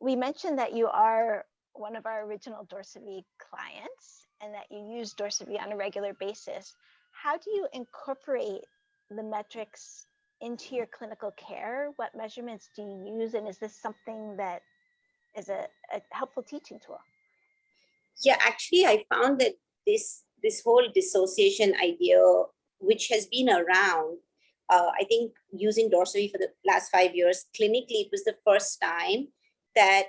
we mentioned that you are one of our original Dorsivy clients and that you use Dorsivy on a regular basis. How do you incorporate the metrics into your clinical care? What measurements do you use? And is this something that is a helpful teaching tool? Yeah, actually, I found that this whole dissociation idea, which has been around, I think using Dorsivy for the last 5 years, clinically, it was the first time that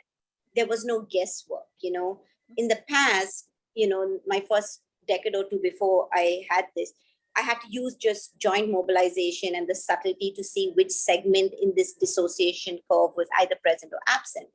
there was no guesswork. In the past, my first decade or two before I had this, I had to use just joint mobilization and the subtlety to see which segment in this dissociation curve was either present or absent.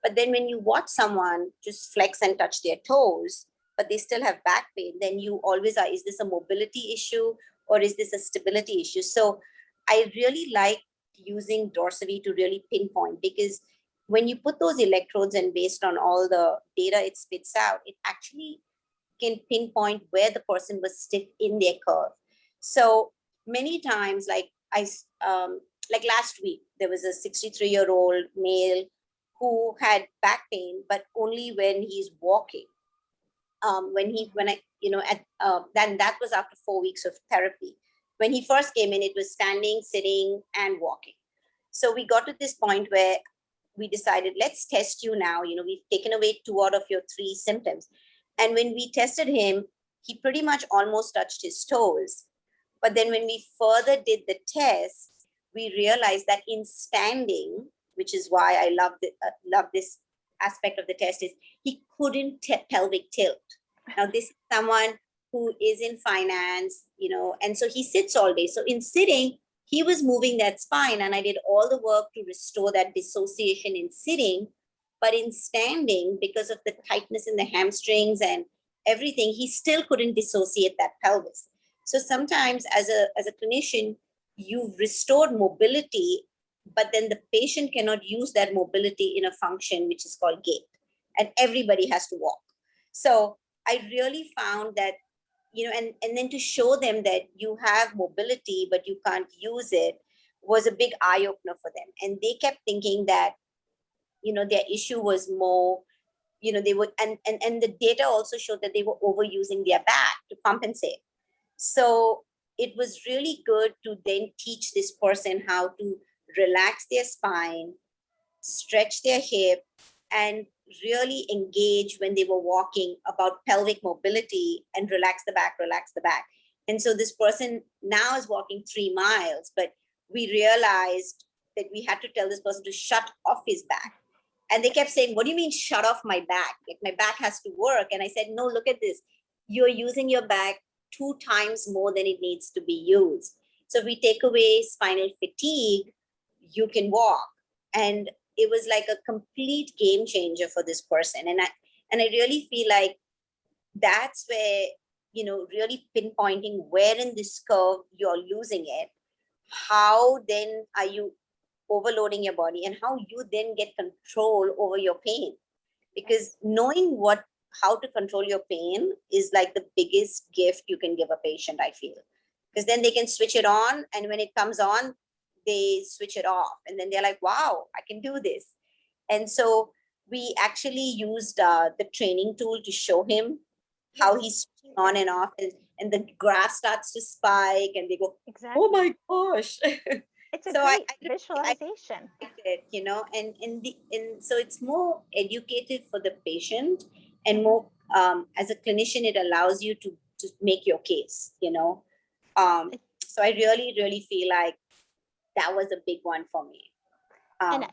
But then when you watch someone just flex and touch their toes, but they still have back pain, then you always are, is this a mobility issue or is this a stability issue? So I really like using Dorsivy to really pinpoint, because when you put those electrodes and based on all the data it spits out, it actually can pinpoint where the person was stiff in their curve. So many times, like last week, there was a 63-year-old male who had back pain, but only when he's walking. Then that was after 4 weeks of therapy. When he first came in, it was standing, sitting, and walking. So we got to this point where we decided, let's test you now. We've taken away 2 out of your 3 symptoms. And when we tested him, he pretty much almost touched his toes. But then when we further did the test, we realized that in standing, which is why I love this aspect of the test, is he couldn't pelvic tilt. Now, this is someone who is in finance, and so he sits all day. So in sitting, he was moving that spine, and I did all the work to restore that dissociation in sitting. But in standing, because of the tightness in the hamstrings and everything, he still couldn't dissociate that pelvis. So sometimes as a clinician, you've restored mobility, but then the patient cannot use that mobility in a function which is called gait, and everybody has to walk. So I really found that, and then to show them that you have mobility, but you can't use it, was a big eye opener for them. And they kept thinking that, their issue was more, they would, and the data also showed that they were overusing their back to compensate. So it was really good to then teach this person how to relax their spine, stretch their hip, and really engage when they were walking about pelvic mobility and relax the back. And so this person now is walking 3 miles, but we realized that we had to tell this person to shut off his back. And they kept saying, what do you mean shut off my back? Like, my back has to work. And I said, no, look at this. You're using your back 2 times more than it needs to be used. So if we take away spinal fatigue, you can walk. And it was like a complete game changer for this person. And I really feel like that's where, really pinpointing where in this curve you're losing it, how then are you overloading your body, and how you then get control over your pain. Because knowing how to control your pain is like the biggest gift you can give a patient, I feel. Because then they can switch it on, and when it comes on, they switch it off, and then they're like, wow, I can do this. And so we actually used the training tool to show him how he's on and off, and the graph starts to spike, and they go, exactly, oh my gosh. It's a great visualization. And so it's more educative for the patient, and more as a clinician, it allows you to make your case. So I really, really feel like that was a big one for me. And